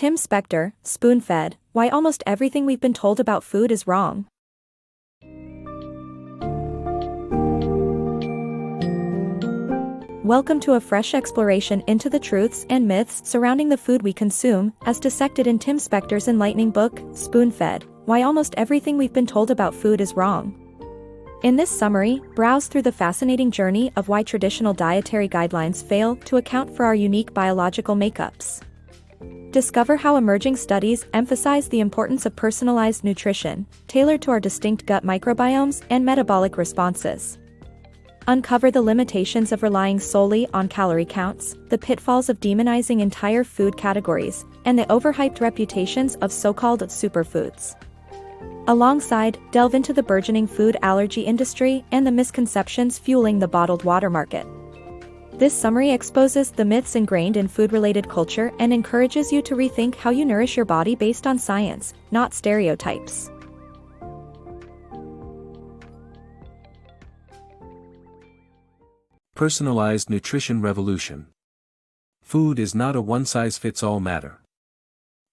Tim Spector, Spoon-Fed, Why Almost Everything We've Been Told About Food is Wrong. Welcome to a fresh exploration into the truths and myths surrounding the food we consume, as dissected in Tim Spector's enlightening book, Spoon-Fed, Why Almost Everything We've Been Told About Food is Wrong. In this summary, browse through the fascinating journey of why traditional dietary guidelines fail to account for our unique biological makeups. Discover how emerging studies emphasize the importance of personalized nutrition, tailored to our distinct gut microbiomes and metabolic responses. Uncover the limitations of relying solely on calorie counts, the pitfalls of demonizing entire food categories, and the overhyped reputations of so-called superfoods. Alongside, delve into the burgeoning food allergy industry and the misconceptions fueling the bottled water market. This summary exposes the myths ingrained in food-related culture and encourages you to rethink how you nourish your body based on science, not stereotypes. Personalized nutrition revolution. Food is not a one-size-fits-all matter.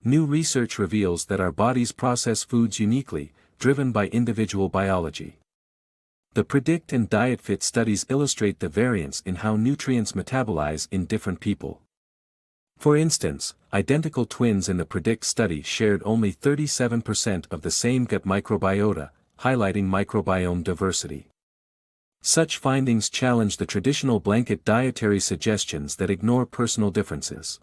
New research reveals that our bodies process foods uniquely, driven by individual biology. The Predict and Diet Fit studies illustrate the variance in how nutrients metabolize in different people. For instance, identical twins in the Predict study shared only 37% of the same gut microbiota, highlighting microbiome diversity. Such findings challenge the traditional blanket dietary suggestions that ignore personal differences.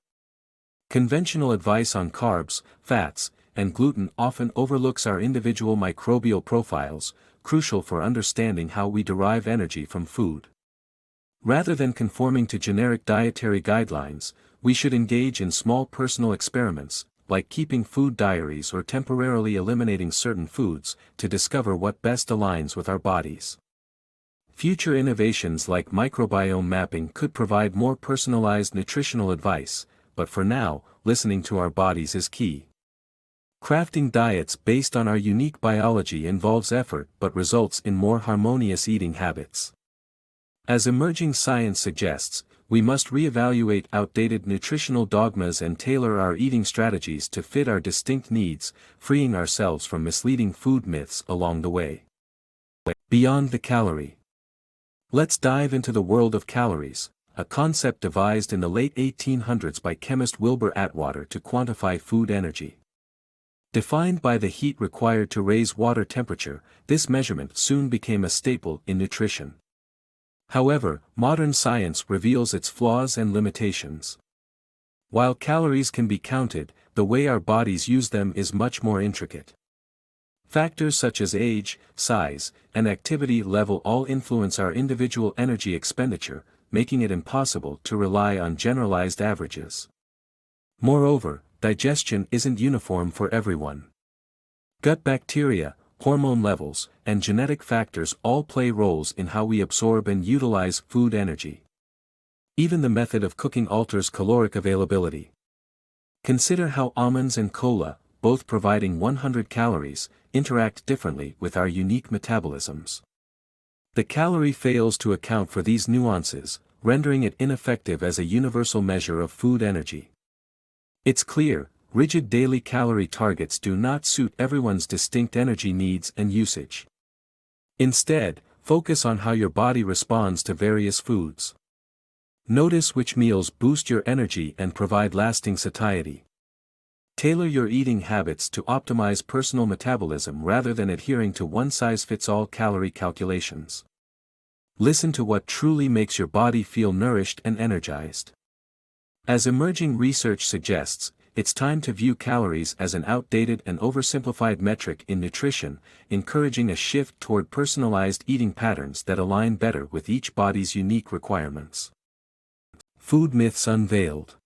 Conventional advice on carbs, fats, and gluten often overlooks our individual microbial profiles, crucial for understanding how we derive energy from food. Rather than conforming to generic dietary guidelines, we should engage in small personal experiments, like keeping food diaries or temporarily eliminating certain foods, to discover what best aligns with our bodies. Future innovations like microbiome mapping could provide more personalized nutritional advice, but for now, listening to our bodies is key. Crafting diets based on our unique biology involves effort but results in more harmonious eating habits. As emerging science suggests, we must reevaluate outdated nutritional dogmas and tailor our eating strategies to fit our distinct needs, freeing ourselves from misleading food myths along the way. Beyond the calorie. Let's dive into the world of calories, a concept devised in the late 1800s by chemist Wilbur Atwater to quantify food energy. Defined by the heat required to raise water temperature, this measurement soon became a staple in nutrition. However, modern science reveals its flaws and limitations. While calories can be counted, the way our bodies use them is much more intricate. Factors such as age, size, and activity level all influence our individual energy expenditure, making it impossible to rely on generalized averages. Moreover, digestion isn't uniform for everyone. Gut bacteria, hormone levels, and genetic factors all play roles in how we absorb and utilize food energy. Even the method of cooking alters caloric availability. Consider how almonds and cola, both providing 100 calories, interact differently with our unique metabolisms. The calorie fails to account for these nuances, rendering it ineffective as a universal measure of food energy. It's clear, rigid daily calorie targets do not suit everyone's distinct energy needs and usage. Instead, focus on how your body responds to various foods. Notice which meals boost your energy and provide lasting satiety. Tailor your eating habits to optimize personal metabolism rather than adhering to one-size-fits-all calorie calculations. Listen to what truly makes your body feel nourished and energized. As emerging research suggests, it's time to view calories as an outdated and oversimplified metric in nutrition, encouraging a shift toward personalized eating patterns that align better with each body's unique requirements. Food myths unveiled.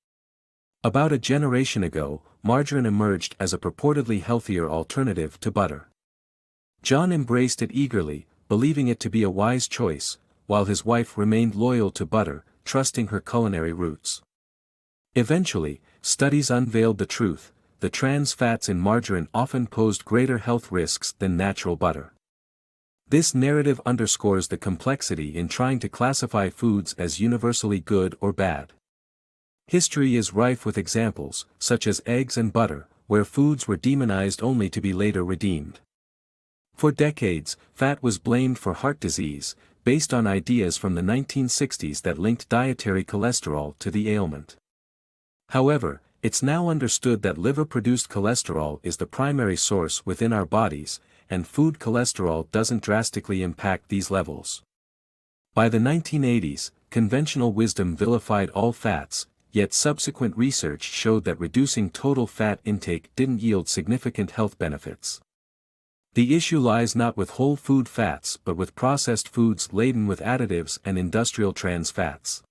About a generation ago, margarine emerged as a purportedly healthier alternative to butter. John embraced it eagerly, believing it to be a wise choice, while his wife remained loyal to butter, trusting her culinary roots. Eventually, studies unveiled the truth: the trans fats in margarine often posed greater health risks than natural butter. This narrative underscores the complexity in trying to classify foods as universally good or bad. History is rife with examples, such as eggs and butter, where foods were demonized only to be later redeemed. For decades, fat was blamed for heart disease, based on ideas from the 1960s that linked dietary cholesterol to the ailment. However, it's now understood that liver-produced cholesterol is the primary source within our bodies, and food cholesterol doesn't drastically impact these levels. By the 1980s, conventional wisdom vilified all fats, yet subsequent research showed that reducing total fat intake didn't yield significant health benefits. The issue lies not with whole food fats but with processed foods laden with additives and industrial trans fats.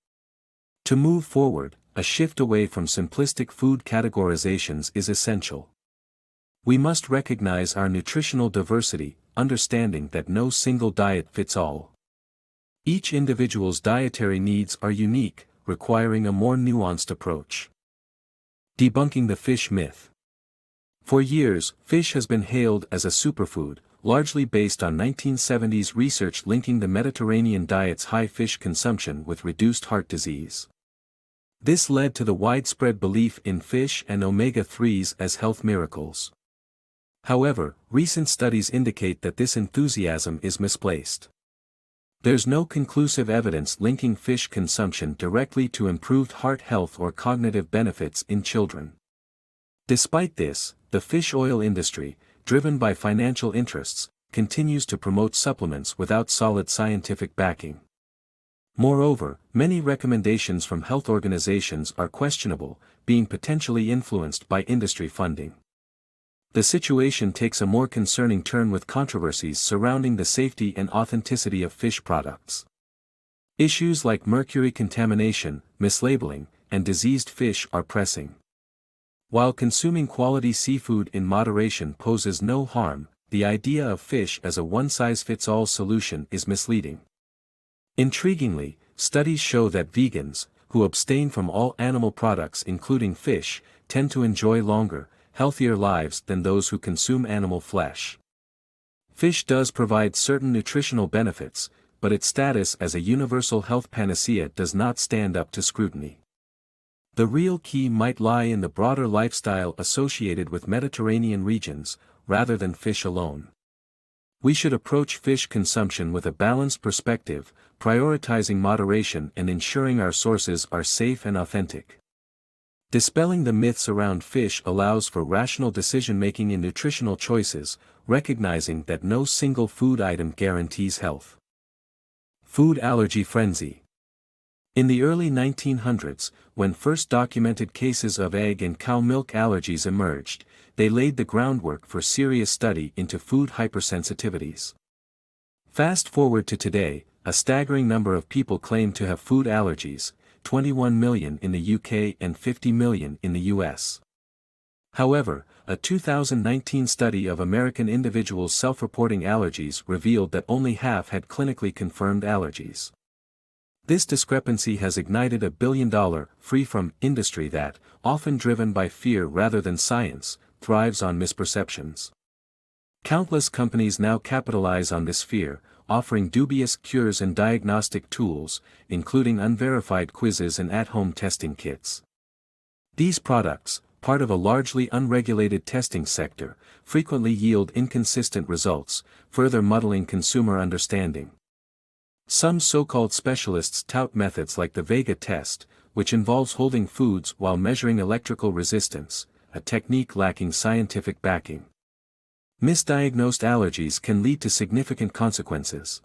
To move forward, a shift away from simplistic food categorizations is essential. We must recognize our nutritional diversity, understanding that no single diet fits all. Each individual's dietary needs are unique, requiring a more nuanced approach. Debunking the fish myth. For years, fish has been hailed as a superfood, largely based on 1970s research linking the Mediterranean diet's high fish consumption with reduced heart disease. This led to the widespread belief in fish and omega-3s as health miracles. However, recent studies indicate that this enthusiasm is misplaced. There's no conclusive evidence linking fish consumption directly to improved heart health or cognitive benefits in children. Despite this, the fish oil industry, driven by financial interests, continues to promote supplements without solid scientific backing. Moreover, many recommendations from health organizations are questionable, being potentially influenced by industry funding. The situation takes a more concerning turn with controversies surrounding the safety and authenticity of fish products. Issues like mercury contamination, mislabeling, and diseased fish are pressing. While consuming quality seafood in moderation poses no harm, the idea of fish as a one-size-fits-all solution is misleading. Intriguingly, studies show that vegans, who abstain from all animal products including fish, tend to enjoy longer, healthier lives than those who consume animal flesh. Fish does provide certain nutritional benefits, but its status as a universal health panacea does not stand up to scrutiny. The real key might lie in the broader lifestyle associated with Mediterranean regions, rather than fish alone. We should approach fish consumption with a balanced perspective, prioritizing moderation and ensuring our sources are safe and authentic. Dispelling the myths around fish allows for rational decision-making in nutritional choices, recognizing that no single food item guarantees health. Food allergy frenzy. In the early 1900s, when first documented cases of egg and cow milk allergies emerged, they laid the groundwork for serious study into food hypersensitivities. Fast forward to today, a staggering number of people claim to have food allergies, 21 million in the UK and 50 million in the US. However, a 2019 study of American individuals self-reporting allergies revealed that only half had clinically confirmed allergies. This discrepancy has ignited a billion-dollar, free-from industry that, often driven by fear rather than science, thrives on misperceptions. Countless companies now capitalize on this fear, offering dubious cures and diagnostic tools, including unverified quizzes and at-home testing kits. These products, part of a largely unregulated testing sector, frequently yield inconsistent results, further muddling consumer understanding. Some so-called specialists tout methods like the Vega test, which involves holding foods while measuring electrical resistance, a technique lacking scientific backing. Misdiagnosed allergies can lead to significant consequences.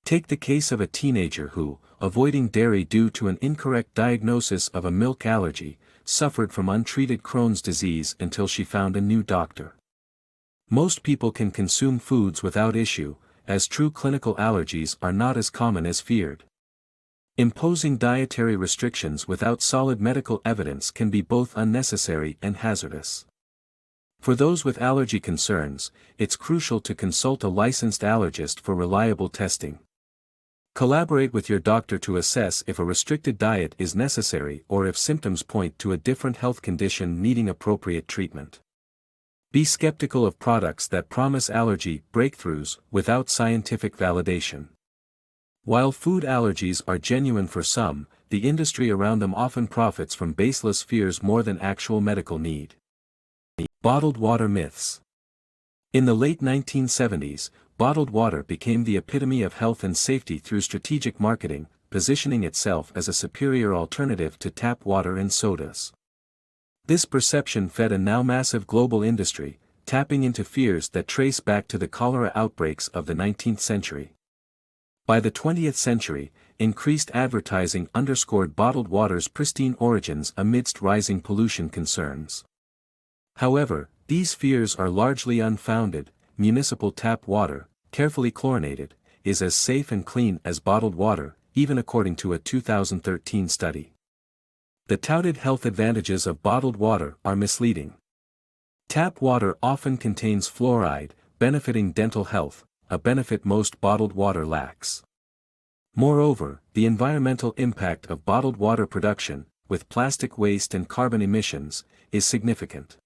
Take the case of a teenager who, avoiding dairy due to an incorrect diagnosis of a milk allergy, suffered from untreated Crohn's disease until she found a new doctor. Most people can consume foods without issue, as true clinical allergies are not as common as feared. Imposing dietary restrictions without solid medical evidence can be both unnecessary and hazardous. For those with allergy concerns, it's crucial to consult a licensed allergist for reliable testing. Collaborate with your doctor to assess if a restricted diet is necessary or if symptoms point to a different health condition needing appropriate treatment. Be skeptical of products that promise allergy breakthroughs without scientific validation. While food allergies are genuine for some, the industry around them often profits from baseless fears more than actual medical need. Bottled water myths. In the late 1970s, bottled water became the epitome of health and safety through strategic marketing, positioning itself as a superior alternative to tap water and sodas. This perception fed a now massive global industry, tapping into fears that trace back to the cholera outbreaks of the 19th century. By the 20th century, increased advertising underscored bottled water's pristine origins amidst rising pollution concerns. However, these fears are largely unfounded. Municipal tap water, carefully chlorinated, is as safe and clean as bottled water, even according to a 2013 study. The touted health advantages of bottled water are misleading. Tap water often contains fluoride, benefiting dental health, a benefit most bottled water lacks. Moreover, the environmental impact of bottled water production, with plastic waste and carbon emissions, is significant.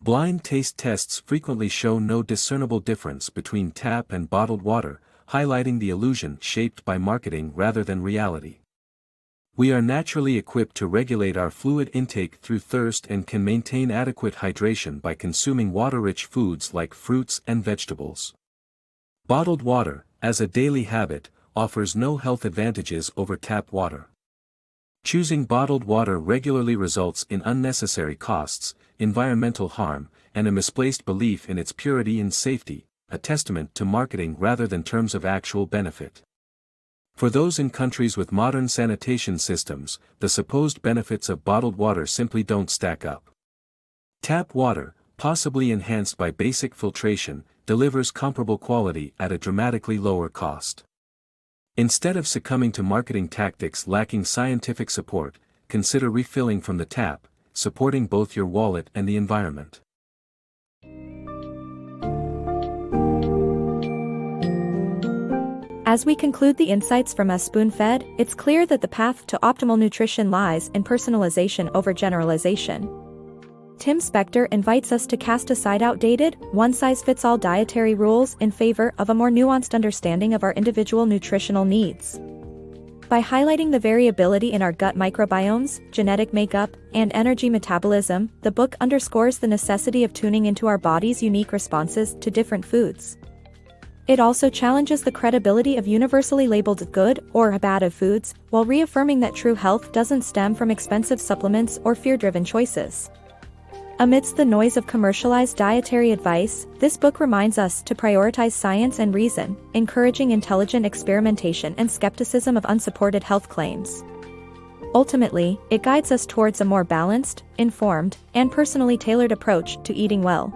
Blind taste tests frequently show no discernible difference between tap and bottled water, highlighting the illusion shaped by marketing rather than reality. We are naturally equipped to regulate our fluid intake through thirst and can maintain adequate hydration by consuming water-rich foods like fruits and vegetables. Bottled water, as a daily habit, offers no health advantages over tap water. Choosing bottled water regularly results in unnecessary costs, environmental harm, and a misplaced belief in its purity and safety, a testament to marketing rather than terms of actual benefit. For those in countries with modern sanitation systems, the supposed benefits of bottled water simply don't stack up. Tap water, possibly enhanced by basic filtration, delivers comparable quality at a dramatically lower cost. Instead of succumbing to marketing tactics lacking scientific support, consider refilling from the tap, supporting both your wallet and the environment. As we conclude the insights from As Spoon-Fed, it's clear that the path to optimal nutrition lies in personalization over generalization. Tim Spector invites us to cast aside outdated, one-size-fits-all dietary rules in favor of a more nuanced understanding of our individual nutritional needs. By highlighting the variability in our gut microbiomes, genetic makeup, and energy metabolism, the book underscores the necessity of tuning into our body's unique responses to different foods. It also challenges the credibility of universally labeled good or bad of foods, while reaffirming that true health doesn't stem from expensive supplements or fear-driven choices. Amidst the noise of commercialized dietary advice, this book reminds us to prioritize science and reason, encouraging intelligent experimentation and skepticism of unsupported health claims. Ultimately, it guides us towards a more balanced, informed, and personally tailored approach to eating well.